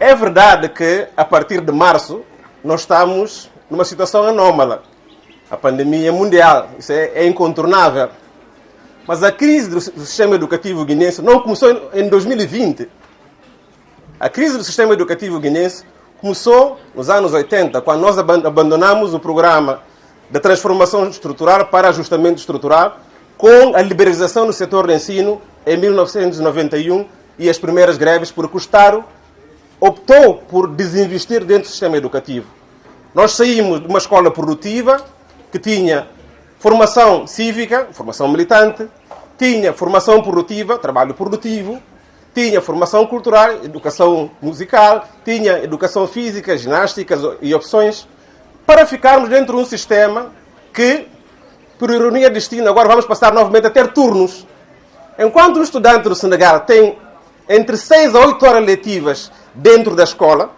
É verdade que, a partir de março, nós estamos numa situação anómala. A pandemia mundial, isso é incontornável. Mas a crise do sistema educativo guinense não começou em 2020. A crise do sistema educativo guinense começou nos anos 80, quando nós abandonamos o programa de transformação estrutural para ajustamento estrutural, com a liberalização do setor de ensino em 1991 e as primeiras greves, porque o Estado optou por desinvestir dentro do sistema educativo. Nós saímos de uma escola produtiva que tinha formação cívica, formação militante, tinha formação produtiva, trabalho produtivo, tinha formação cultural, educação musical, tinha educação física, ginástica e opções, para ficarmos dentro de um sistema que, por ironia de destino, agora vamos passar novamente a ter turnos. Enquanto um estudante do Senegal tem entre 6 a 8 horas letivas dentro da escola,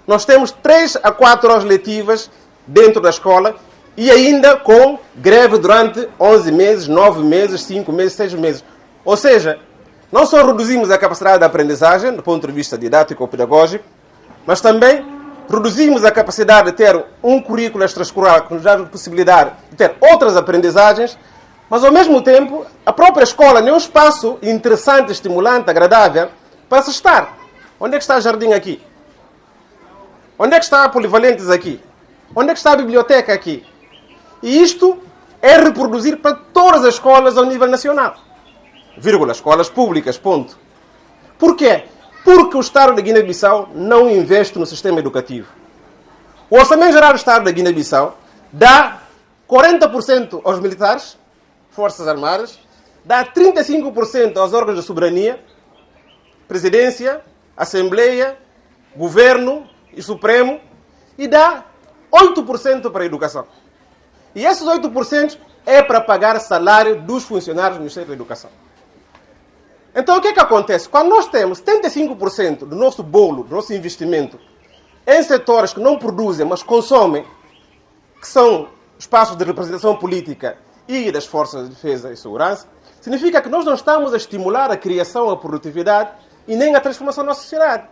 nós temos 3 a 4 horas letivas dentro da escola e ainda com greve durante 11 meses, 9 meses, 5 meses, 6 meses. Ou seja, não só reduzimos a capacidade de aprendizagem, do ponto de vista didático ou pedagógico, mas também reduzimos a capacidade de ter um currículo extraescolar que nos dá a possibilidade de ter outras aprendizagens, mas ao mesmo tempo a própria escola não é um espaço interessante, estimulante, agradável para se estar. Onde é que está o jardim aqui? Onde é que está a polivalentes aqui? Onde é que está a biblioteca aqui? E isto é reproduzir para todas as escolas ao nível nacional. Vírgula, escolas públicas, ponto. Porquê? Porque o Estado da Guiné-Bissau não investe no sistema educativo. O Orçamento Geral do Estado da Guiné-Bissau dá 40% aos militares, Forças Armadas, dá 35% aos órgãos de soberania, Presidência, Assembleia, Governo e Supremo, e dá 8% para a educação. E esses 8% é para pagar salário dos funcionários do Ministério da Educação. Então, o que é que acontece? Quando nós temos 75% do nosso bolo, do nosso investimento, em setores que não produzem, mas consomem, que são espaços de representação política e das forças de defesa e segurança, significa que nós não estamos a estimular a criação, a produtividade e nem a transformação da nossa sociedade.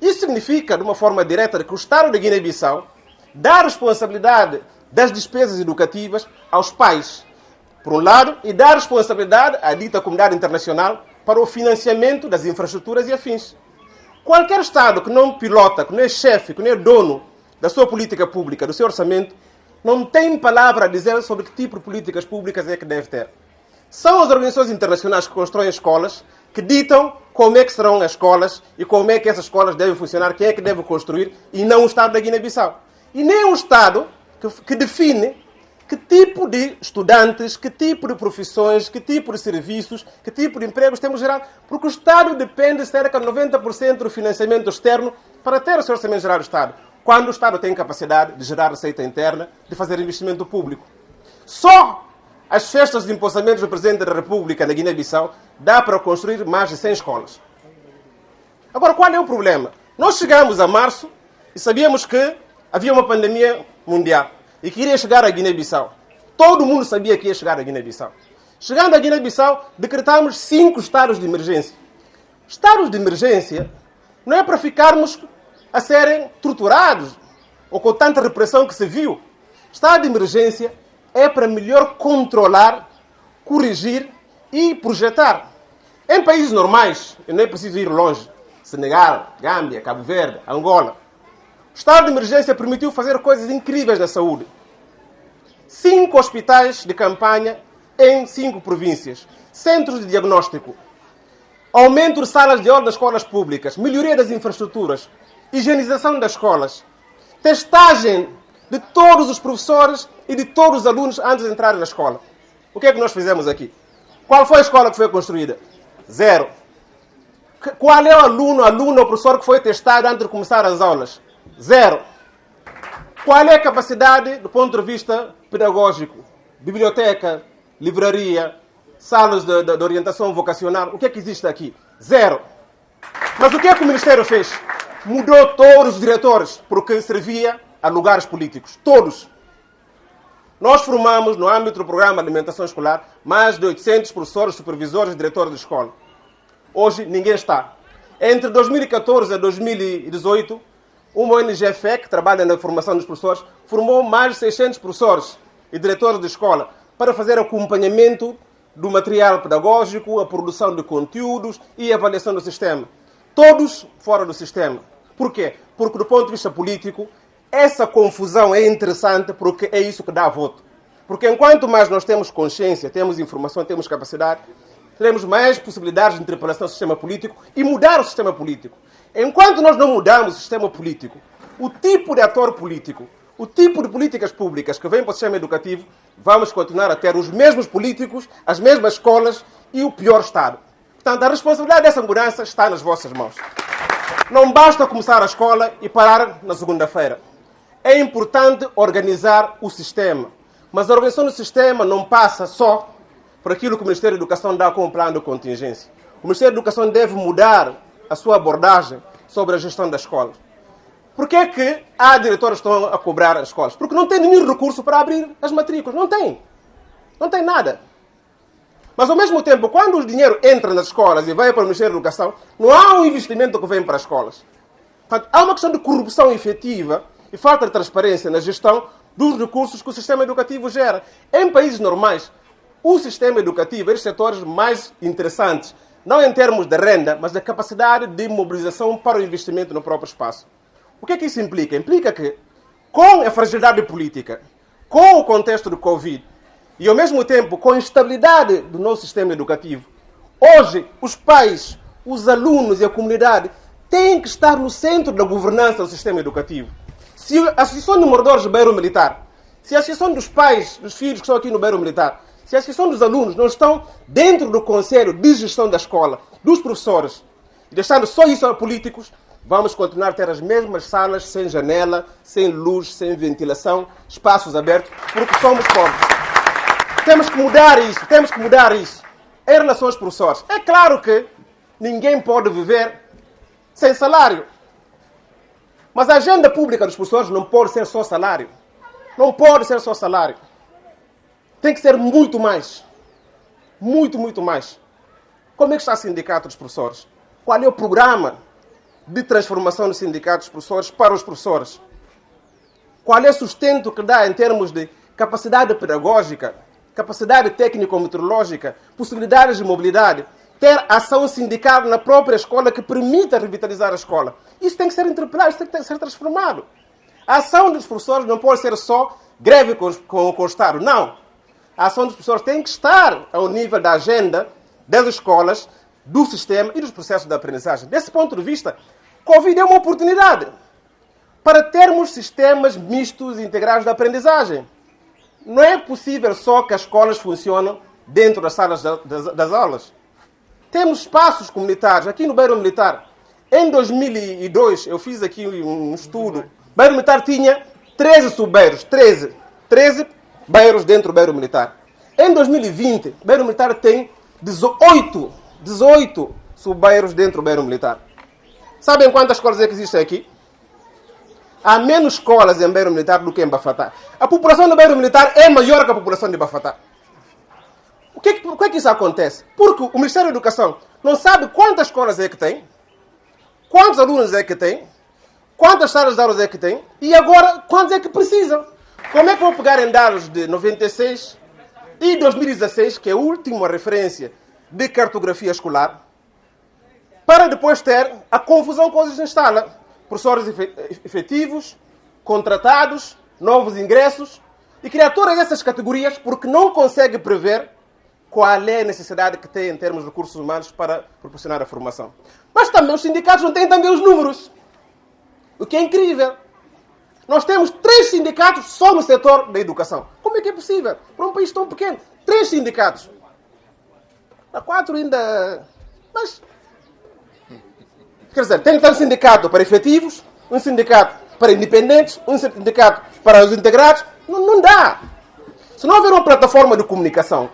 Isso significa, de uma forma direta, que o Estado da Guiné-Bissau dá a responsabilidade das despesas educativas aos pais, por um lado, e dá a responsabilidade à dita comunidade internacional para o financiamento das infraestruturas e afins. Qualquer Estado que não pilota, que não é chefe, que não é dono da sua política pública, do seu orçamento, não tem palavra a dizer sobre que tipo de políticas públicas é que deve ter. São as organizações internacionais que constroem escolas, que ditam como é que serão as escolas e como é que essas escolas devem funcionar, quem é que deve construir, e não o Estado da Guiné-Bissau. E nem o Estado que define que tipo de estudantes, que tipo de profissões, que tipo de serviços, que tipo de empregos temos gerado, porque o Estado depende de cerca de 90% do financiamento externo para ter o seu orçamento geral do Estado, quando o Estado tem capacidade de gerar receita interna, de fazer investimento público. Só as festas de empossamento do Presidente da República na Guiné-Bissau dá para construir mais de 100 escolas. Agora, qual é o problema? Nós chegamos a março e sabíamos que havia uma pandemia mundial e que iria chegar à Guiné-Bissau. Todo mundo sabia que ia chegar à Guiné-Bissau. Chegando à Guiné-Bissau, decretamos 5 estados de emergência. Estados de emergência não é para ficarmos a serem torturados ou com tanta repressão que se viu. Estado de emergência é para melhor controlar, corrigir e projetar. Em países normais, e não é preciso ir longe, Senegal, Gâmbia, Cabo Verde, Angola, o estado de emergência permitiu fazer coisas incríveis na saúde. 5 hospitais de campanha em 5 províncias. Centros de diagnóstico. Aumento de salas de aula das escolas públicas. Melhoria das infraestruturas. Higienização das escolas. Testagem de todos os professores e de todos os alunos antes de entrarem na escola. O que é que nós fizemos aqui? Qual foi a escola que foi construída? 0. Qual é o aluno ou professor que foi testado antes de começar as aulas? 0. Qual é a capacidade do ponto de vista pedagógico? Biblioteca, livraria, salas de orientação vocacional. O que é que existe aqui? 0. Mas o que é que o Ministério fez? Mudou todos os diretores, porque servia a lugares políticos. Todos. Nós formamos, no âmbito do programa de alimentação escolar, mais de 800 professores, supervisores e diretores de escola. Hoje ninguém está. Entre 2014 e 2018, uma ONG FE, que trabalha na formação dos professores, formou mais de 600 professores e diretores de escola para fazer acompanhamento do material pedagógico, a produção de conteúdos e a avaliação do sistema. Todos fora do sistema. Por quê? Porque, do ponto de vista político, essa confusão é interessante porque é isso que dá voto. Porque enquanto mais nós temos consciência, temos informação, temos capacidade, teremos mais possibilidades de interpelação do sistema político e mudar o sistema político. Enquanto nós não mudarmos o sistema político, o tipo de ator político, o tipo de políticas públicas que vem para o sistema educativo, vamos continuar a ter os mesmos políticos, as mesmas escolas e o pior Estado. Portanto, a responsabilidade dessa mudança está nas vossas mãos. Não basta começar a escola e parar na segunda-feira. É importante organizar o sistema. Mas a organização do sistema não passa só por aquilo que o Ministério da Educação dá como plano de contingência. O Ministério da Educação deve mudar a sua abordagem sobre a gestão das escolas. Por que é que há diretores que estão a cobrar as escolas? Porque não tem nenhum recurso para abrir as matrículas. Não tem. Não tem nada. Mas, ao mesmo tempo, quando o dinheiro entra nas escolas e vai para o Ministério da Educação, não há um investimento que vem para as escolas. Portanto, há uma questão de corrupção efetiva e falta de transparência na gestão dos recursos que o sistema educativo gera. Em países normais, o sistema educativo é dos setores mais interessantes, não em termos de renda, mas da capacidade de mobilização para o investimento no próprio espaço. O que é que isso implica? Implica que, com a fragilidade política, com o contexto do Covid e, ao mesmo tempo, com a instabilidade do nosso sistema educativo, hoje os pais, os alunos e a comunidade têm que estar no centro da governança do sistema educativo. Se a Associação de Moradores do Bairro Militar, se a Associação dos Pais, dos filhos que estão aqui no Bairro Militar, se a Associação dos Alunos não estão dentro do Conselho de Gestão da Escola, dos professores, e deixando só isso a políticos, vamos continuar a ter as mesmas salas sem janela, sem luz, sem ventilação, espaços abertos, porque somos pobres. Temos que mudar isso. Em relação aos professores, é claro que ninguém pode viver sem salário. Mas a agenda pública dos professores não pode ser só salário. Não pode ser só salário. Tem que ser muito mais. Muito mais. Como é que está o sindicato dos professores? Qual é o programa de transformação do sindicato dos professores para os professores? Qual é o sustento que dá em termos de capacidade pedagógica, capacidade técnico-meteorológica, possibilidades de mobilidade, ter ação sindical na própria escola que permita revitalizar a escola? Isso tem que ser interpelado, isso tem que ser transformado. A ação dos professores não pode ser só greve com o Estado, não. A ação dos professores tem que estar ao nível da agenda das escolas, do sistema e dos processos de aprendizagem. Desse ponto de vista, Covid é uma oportunidade para termos sistemas mistos e integrados de aprendizagem. Não é possível só que as escolas funcionem dentro das salas das aulas. Temos espaços comunitários. Aqui no Bairro Militar, em 2002, eu fiz aqui um estudo. O Bairro Militar tinha 13 sub-bairros. 13 bairros dentro do Bairro Militar. Em 2020, o Bairro Militar tem 18 sub-bairros dentro do Bairro Militar. Sabem quantas escolas é que existem aqui? Há menos escolas em Bairro Militar do que em Bafatá. A população do Bairro Militar é maior que a população de Bafatá. Por que isso acontece? Porque o Ministério da Educação não sabe quantas escolas é que tem, quantos alunos é que tem, quantas salas de aulas é que tem e agora quantos é que precisam. Como é que vou pegar em dados de 96 e 2016, que é a última referência de cartografia escolar, para depois ter a confusão que hoje se instala? Professores efetivos, contratados, novos ingressos, e criar todas essas categorias porque não consegue prever qual é a necessidade que tem em termos de recursos humanos para proporcionar a formação. Mas também os sindicatos não têm também os números, o que é incrível. Nós temos 3 sindicatos só no setor da educação. Como é que é possível? Para um país tão pequeno, 3 sindicatos. Há 4 ainda... Mas... Quer dizer, tem que ter um sindicato para efetivos, um sindicato para independentes, um sindicato para os integrados. Não dá. Se não houver uma plataforma de comunicação,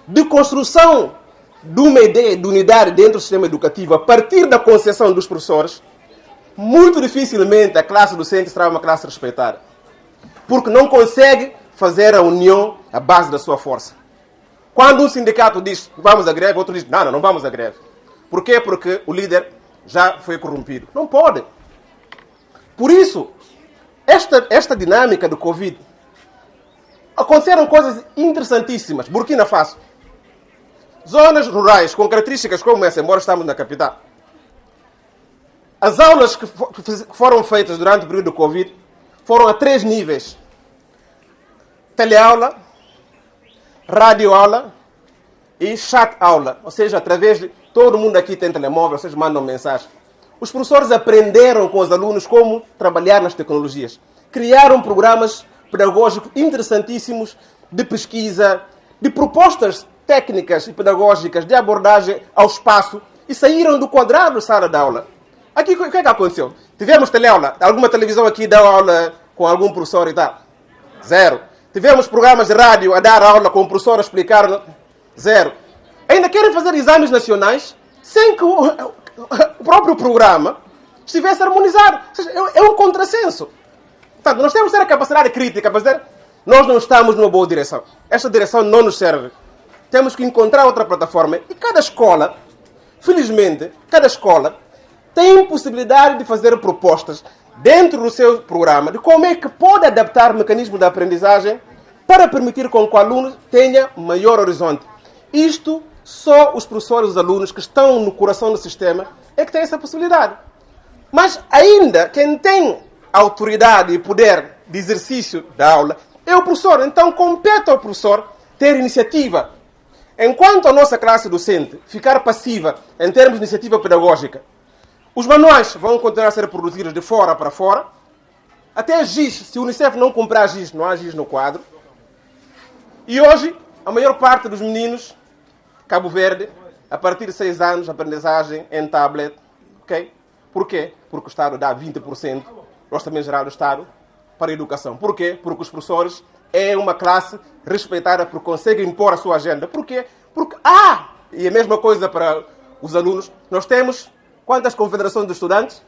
de construção de uma ideia de unidade dentro do sistema educativo, a partir da concepção dos professores, muito dificilmente a classe docente será uma classe respeitada. Porque não consegue fazer a união à base da sua força. Quando um sindicato diz vamos à greve, outro diz não vamos à greve. Por quê? Porque o líder já foi corrompido. Não pode. Por isso, esta dinâmica do Covid, aconteceram coisas interessantíssimas. Burkina Faso. Zonas rurais com características como essa, embora estamos na capital. As aulas que foram feitas durante o período do Covid foram a 3 níveis. Teleaula, radioaula e chat-aula. Ou seja, através de... Todo mundo aqui tem telemóvel, vocês mandam mensagem. Os professores aprenderam com os alunos como trabalhar nas tecnologias. Criaram programas pedagógicos interessantíssimos de pesquisa, de propostas técnicas e pedagógicas de abordagem ao espaço e saíram do quadrado sala de aula. Aqui, o que é que aconteceu? Tivemos teleaula. Alguma televisão aqui dá aula com algum professor e tal? Zero. Tivemos programas de rádio a dar aula com o professor a explicar? Zero. Ainda querem fazer exames nacionais sem que o próprio programa estivesse harmonizado. Ou seja, é um contrassenso. Portanto, nós temos que ter a capacidade crítica para dizer nós não estamos numa boa direção. Esta direção não nos serve. Temos que encontrar outra plataforma. E cada escola, felizmente, cada escola tem possibilidade de fazer propostas dentro do seu programa de como é que pode adaptar o mecanismo da aprendizagem para permitir com que o aluno tenha maior horizonte. Isto só os professores e os alunos que estão no coração do sistema é que têm essa possibilidade. Mas ainda quem tem autoridade e poder de exercício da aula é o professor. Então compete ao professor ter iniciativa. Enquanto a nossa classe docente ficar passiva em termos de iniciativa pedagógica, os manuais vão continuar a ser produzidos de fora para fora. Até giz, se o Unicef não comprar giz, não há giz no quadro. E hoje, a maior parte dos meninos, Cabo Verde, a partir de 6 anos, aprendizagem em tablet. Okay? Por quê? Porque o Estado dá 20% do orçamento geral do Estado para a educação. Por quê? Porque os professores é uma classe respeitada porque conseguem impor a sua agenda. Por quê? Porque, e a mesma coisa para os alunos, nós temos quantas confederações de estudantes?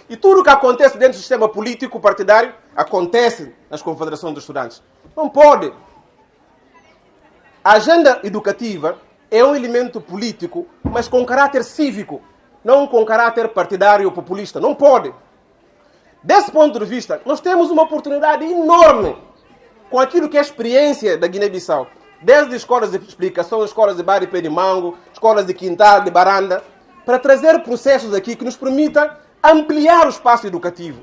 E tudo o que acontece dentro do sistema político partidário acontece nas confederações de estudantes. Não pode. A agenda educativa é um elemento político, mas com caráter cívico, não com caráter partidário ou populista. Não pode. Desse ponto de vista, nós temos uma oportunidade enorme com aquilo que é a experiência da Guiné-Bissau. Desde escolas de explicação, escolas de bar e pé de mango, escolas de quintal, de baranda, para trazer processos aqui que nos permitam ampliar o espaço educativo.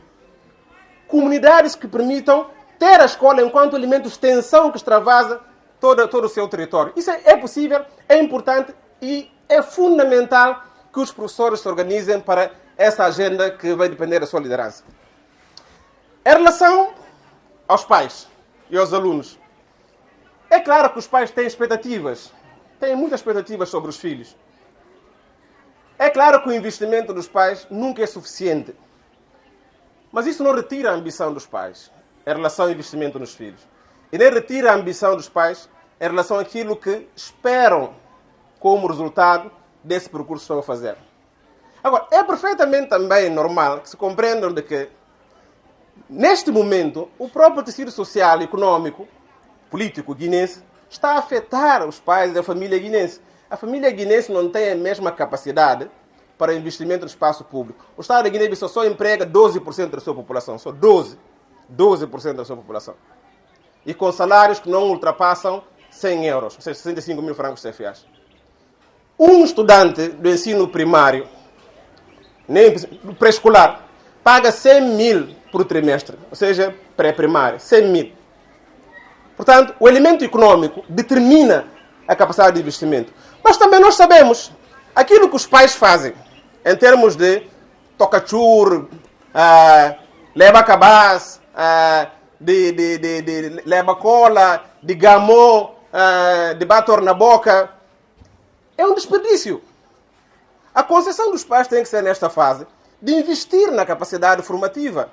Comunidades que permitam ter a escola enquanto elemento de extensão que extravasa todo o seu território. Isso é possível, é importante e é fundamental que os professores se organizem para essa agenda que vai depender da sua liderança. Em relação aos pais e aos alunos, é claro que os pais têm expectativas, têm muitas expectativas sobre os filhos. É claro que o investimento dos pais nunca é suficiente, mas isso não retira a ambição dos pais em relação ao investimento nos filhos. E nem retira a ambição dos pais em relação àquilo que esperam como resultado desse percurso que estão a fazer. Agora, é perfeitamente também normal que se compreendam de que, neste momento, o próprio tecido social, econômico, político guinense está a afetar os pais da família guinense. A família guinense não tem a mesma capacidade para investimento no espaço público. O Estado da Guiné-Bissau só emprega 12% da sua população, só 12% da sua população. E com salários que não ultrapassam 100 euros, ou seja, 65 mil francos CFAs. Um estudante do ensino primário, nem pré-escolar, paga 100 mil por trimestre, ou seja, pré-primário, 100 mil. Portanto, o elemento econômico determina a capacidade de investimento. Mas também nós sabemos aquilo que os pais fazem em termos de tocachur, leva cabaz, de leva cola, de gamô, de bator na boca. É um desperdício. A concessão dos pais tem que ser nesta fase de investir na capacidade formativa.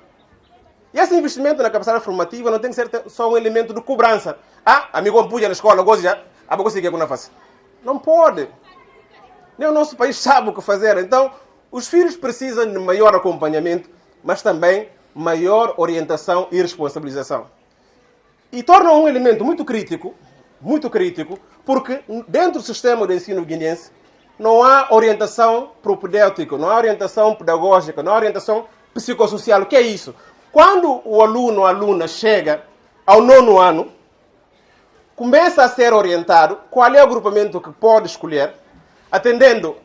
E esse investimento na capacidade formativa não tem que ser só um elemento de cobrança. Amigo, ampuja na escola, gosto já, não pode. Nem o nosso país sabe o que fazer. Então, os filhos precisam de maior acompanhamento, mas também maior orientação e responsabilização. E tornam um elemento muito crítico, porque dentro do sistema de ensino guineense, não há orientação propedêutica, não há orientação pedagógica, não há orientação psicossocial. O que é isso? Quando o aluno ou a aluna chega ao 9º ano, começa a ser orientado qual é o agrupamento que pode escolher, atendendo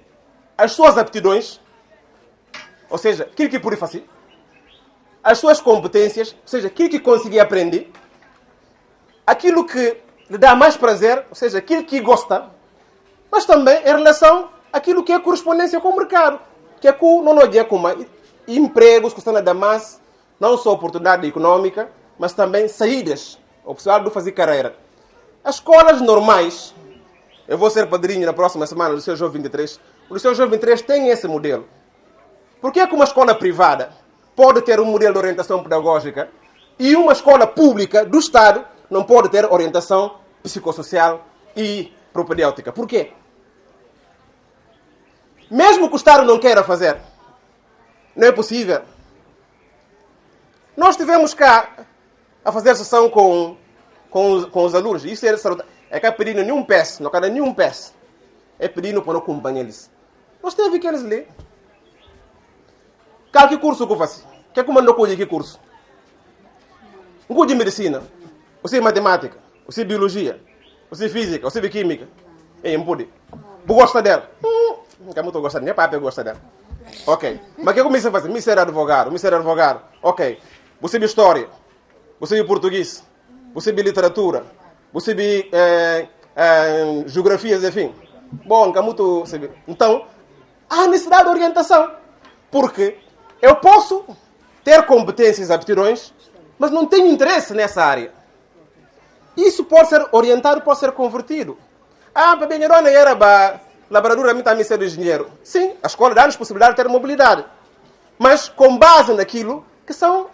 às suas aptidões, ou seja, aquilo que pode fazer, as suas competências, ou seja, aquilo que conseguir aprender, aquilo que lhe dá mais prazer, ou seja, aquilo que gosta, mas também em relação àquilo que é correspondência com o mercado, que é com não é como empregos que estão a dar mais, não só oportunidade econômica, mas também saídas, o pessoal do fazer carreira. As escolas normais, eu vou ser padrinho na próxima semana do Liceu João 23, o Liceu João 23 tem esse modelo. Por que uma escola privada pode ter um modelo de orientação pedagógica e uma escola pública do Estado não pode ter orientação psicossocial e propedêutica? Por quê? Mesmo que o Estado não queira fazer, não é possível. Nós estivemos cá a fazer sessão com os alunos. Isso é que é pedindo nenhum PES, não quero nenhum PES. É pedindo para não acompanhar eles. Nós temos que eles ler. Que curso que eu faço? Que mandou com que curso? Um curso de medicina, ou seja, matemática, ou seja, biologia, ou seja, física, ou seja, química. É, não pode. Você gosta dela? Nunca muito gosta, nem para gosta dela. Ok. Mas o que eu comecei a fazer? Me ser advogado. Ok. Você sabe história, você sabe português, você sabe literatura, você sabe geografia, enfim. Bom, nunca muito. Então, há necessidade de orientação. Porque eu posso ter competências e aptidões, mas não tenho interesse nessa área. Isso pode ser orientado, pode ser convertido. Para bem, eu não era labradora, a mim ser engenheiro. Sim, a escola dá-nos possibilidade de ter mobilidade. Mas com base naquilo que são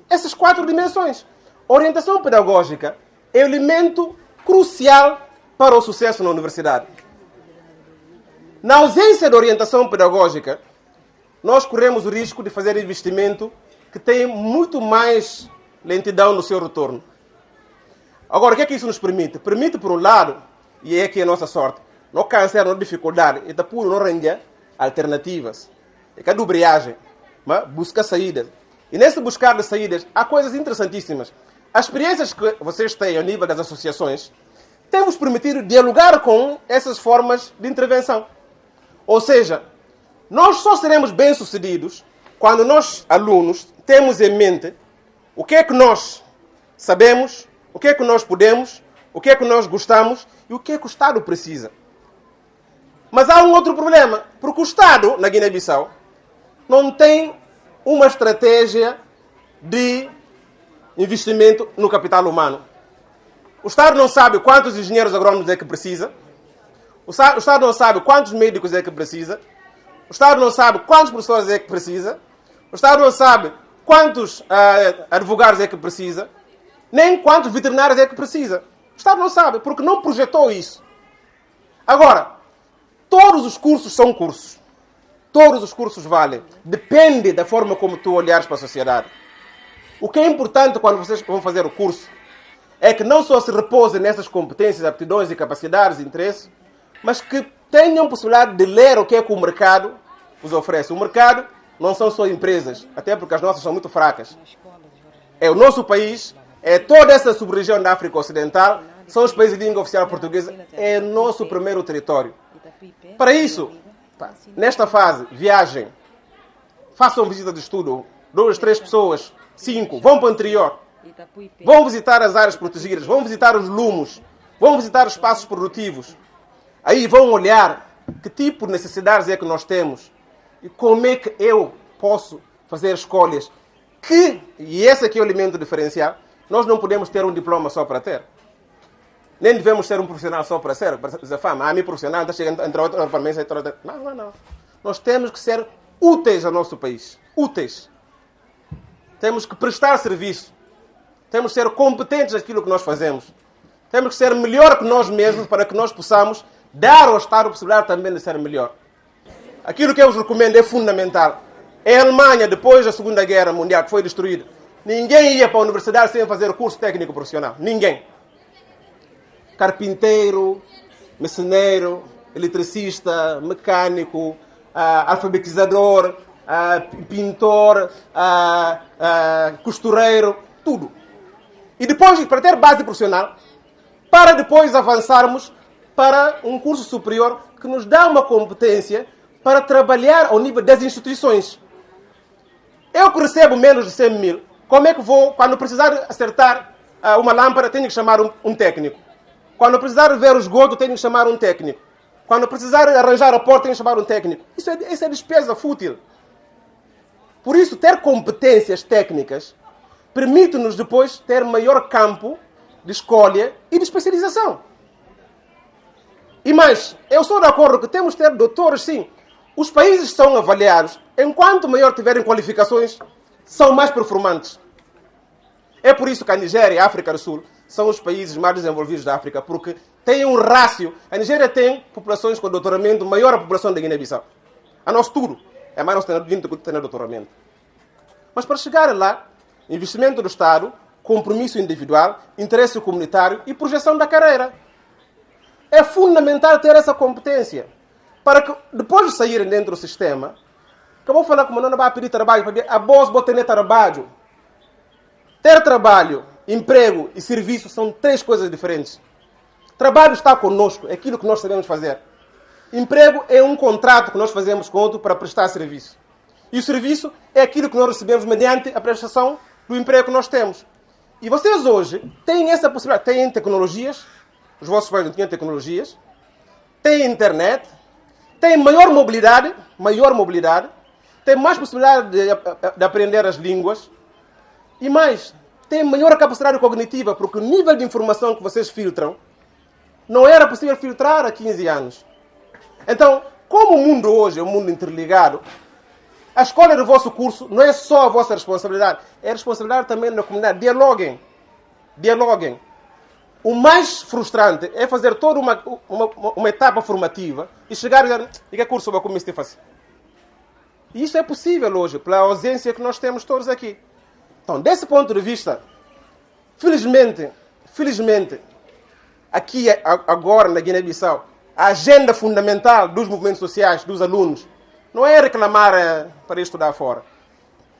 essas 4 dimensões. A orientação pedagógica é o elemento crucial para o sucesso na universidade. Na ausência de orientação pedagógica, nós corremos o risco de fazer investimento que tem muito mais lentidão no seu retorno. Agora, o que é que isso nos permite? Permite, por um lado, e é aqui a nossa sorte, não câncer, não dificuldade, e por não render alternativas. É que a dubriagem, mas busca saídas. E nesse buscar de saídas, há coisas interessantíssimas. As experiências que vocês têm ao nível das associações têm-vos permitido dialogar com essas formas de intervenção. Ou seja, nós só seremos bem-sucedidos quando nós, alunos, temos em mente o que é que nós sabemos, o que é que nós podemos, o que é que nós gostamos e o que é que o Estado precisa. Mas há um outro problema, porque o Estado, na Guiné-Bissau, não tem uma estratégia de investimento no capital humano. O Estado não sabe quantos engenheiros agrônomos é que precisa. O Estado não sabe quantos médicos é que precisa. O Estado não sabe quantos professores é que precisa. O Estado não sabe quantos advogados é que precisa. Nem quantos veterinários é que precisa. O Estado não sabe, porque não projetou isso. Agora, todos os cursos são cursos. Todos os cursos valem. Depende da forma como tu olhares para a sociedade. O que é importante quando vocês vão fazer o curso é que não só se repousem nessas competências, aptidões e capacidades e interesses, mas que tenham possibilidade de ler o que é que o mercado os oferece. O mercado não são só empresas, até porque as nossas são muito fracas. É o nosso país, é toda essa sub-região da África Ocidental, são os países de língua oficial portuguesa, é nosso primeiro território. Para isso, nesta fase, viagem, façam visita de estudo, 2, 3 pessoas, 5, vão para o interior, vão visitar as áreas protegidas, vão visitar os lumos, vão visitar os espaços produtivos. Aí vão olhar que tipo de necessidades é que nós temos e como é que eu posso fazer escolhas que, e esse aqui é o elemento diferencial, nós não podemos ter um diploma só para ter. Nem devemos ser um profissional só para ser. Para dizer, a mim profissional está chegando entre outra farmácia. Não. Nós temos que ser úteis ao nosso país. Úteis. Temos que prestar serviço. Temos que ser competentes naquilo que nós fazemos. Temos que ser melhor que nós mesmos para que nós possamos dar ao Estado a possibilidade também de ser melhor. Aquilo que eu vos recomendo é fundamental. A Alemanha, depois da Segunda Guerra Mundial, que foi destruída, ninguém ia para a universidade sem fazer o curso técnico profissional. Ninguém. Carpinteiro, marceneiro, eletricista, mecânico, alfabetizador, pintor, costureiro, tudo. E depois, para ter base profissional, para depois avançarmos para um curso superior que nos dá uma competência para trabalhar ao nível das instituições. Eu que recebo menos de 100 mil, como é que vou, quando precisar acertar uma lâmpada, tenho que chamar um técnico. Quando precisar ver o esgoto, tenho que chamar um técnico. Quando precisar arranjar a porta, tenho que chamar um técnico. Isso é despesa fútil. Por isso, ter competências técnicas permite-nos depois ter maior campo de escolha e de especialização. E mais, eu sou de acordo que temos que ter doutores, sim. Os países são avaliados, enquanto maior tiverem qualificações, são mais performantes. É por isso que a Nigéria e a África do Sul são os países mais desenvolvidos da África, porque têm um rácio. A Nigéria tem populações com doutoramento maior a população da Guiné-Bissau. A nós tudo é mais nosso ter doutoramento. Mas para chegar lá, investimento do Estado, compromisso individual, interesse comunitário e projeção da carreira. É fundamental ter essa competência para que, depois de saírem dentro do sistema, que eu vou falar como não vai pedir trabalho, a voz vou ter trabalho. Ter trabalho, emprego e serviço são três coisas diferentes. Trabalho está conosco, é aquilo que nós sabemos fazer. Emprego é um contrato que nós fazemos com outro para prestar serviço. E o serviço é aquilo que nós recebemos mediante a prestação do emprego que nós temos. E vocês hoje têm essa possibilidade. Têm tecnologias, os vossos pais não tinham tecnologias, têm internet, têm maior mobilidade, têm mais possibilidade de aprender as línguas e mais, têm maior capacidade cognitiva, porque o nível de informação que vocês filtram não era possível filtrar há 15 anos. Então, como o mundo hoje é um mundo interligado, a escolha do vosso curso não é só a vossa responsabilidade, é a responsabilidade também da comunidade. Dialoguem. O mais frustrante é fazer toda uma etapa formativa e chegar e dizer, e que curso vai começar a fazer? E isso é possível hoje, pela ausência que nós temos todos aqui. Então, desse ponto de vista, felizmente, aqui agora na Guiné-Bissau, a agenda fundamental dos movimentos sociais, dos alunos, não é reclamar para estudar fora.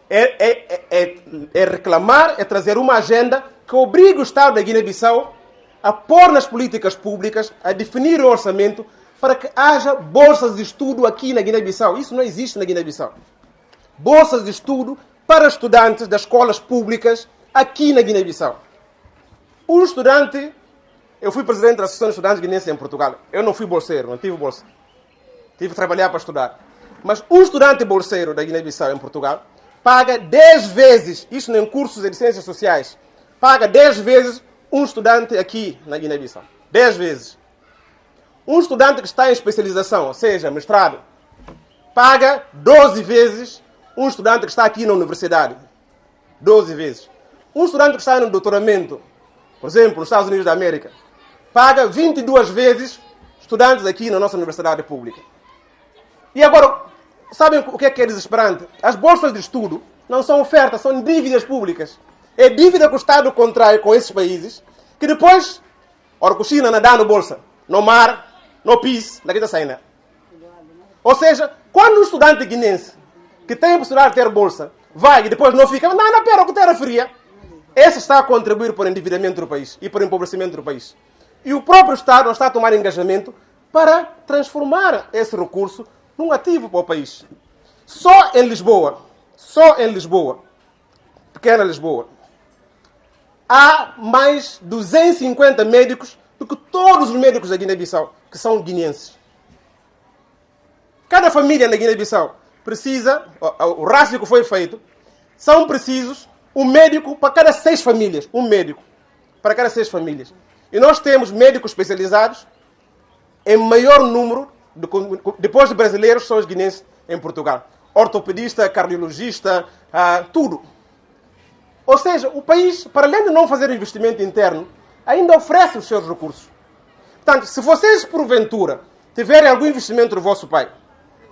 É reclamar, é trazer uma agenda que obrigue o Estado da Guiné-Bissau a pôr nas políticas públicas, a definir o orçamento para que haja bolsas de estudo aqui na Guiné-Bissau. Isso não existe na Guiné-Bissau. Bolsas de estudo para estudantes das escolas públicas aqui na Guiné-Bissau. Um estudante, eu fui presidente da Associação de Estudantes Guineenses em Portugal. Eu não fui bolseiro, não tive bolsa. Tive que trabalhar para estudar. Mas um estudante bolseiro da Guiné-Bissau em Portugal paga 10 vezes, isso em cursos de ciências sociais, paga 10 vezes um estudante aqui na Guiné-Bissau. 10 vezes. Um estudante que está em especialização, ou seja, mestrado, paga 12 vezes um estudante que está aqui na universidade. 12 vezes. Um estudante que está no doutoramento, por exemplo, nos Estados Unidos da América, paga 22 vezes estudantes aqui na nossa universidade pública. E agora, sabem o que é desesperante? As bolsas de estudo não são ofertas, são dívidas públicas. É dívida que o Estado contrai com esses países, que depois, China não dá no bolsa, no mar, no PIS, daqui da saída. Ou seja, quando um estudante guinense que tem a possibilidade de ter bolsa vai e depois não fica, não, pera, o que terra fria, esse está a contribuir para o endividamento do país e para o empobrecimento do país. E o próprio Estado não está a tomar engajamento para transformar esse recurso num ativo para o país. Só em Lisboa, pequena Lisboa, há mais 250 médicos do que todos os médicos da Guiné-Bissau, que são guineenses. Cada família na Guiné-Bissau precisa, o rácio que foi feito, são precisos um médico para cada 6 famílias. Um médico para cada 6 famílias. E nós temos médicos especializados em maior número, depois de brasileiros, são os guineenses em Portugal. Ortopedista, cardiologista, tudo. Ou seja, o país, para além de não fazer investimento interno, ainda oferece os seus recursos. Portanto, se vocês, porventura, tiverem algum investimento do vosso pai,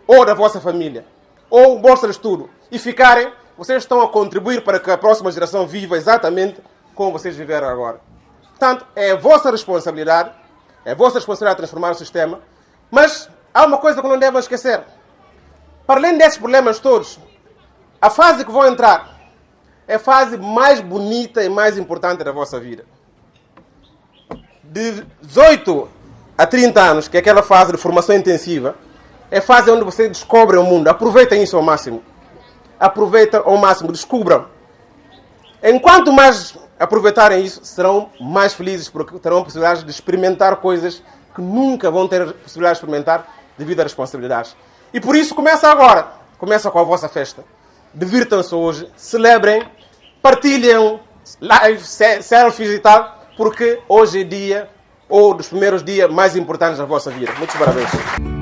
ou da vossa família, ou bolsa de estudo, e ficarem, vocês estão a contribuir para que a próxima geração viva exatamente como vocês viveram agora. Portanto, é a vossa responsabilidade transformar o sistema, Mas há uma coisa que não devem esquecer. Para além desses problemas todos, a fase que vão entrar é a fase mais bonita e mais importante da vossa vida. De 18 a 30 anos, que é aquela fase de formação intensiva, é a fase onde você descobre o mundo. Aproveitem isso ao máximo. Aproveitem ao máximo, descubram. Enquanto mais aproveitarem isso, serão mais felizes, porque terão a possibilidade de experimentar coisas que nunca vão ter a possibilidade de experimentar devido às responsabilidades. E por isso começa agora. Começa com a vossa festa. Divirtam-se hoje, celebrem, partilhem lives, selfies e tal, porque hoje é dia, ou dos primeiros dias mais importantes da vossa vida. Muitos parabéns.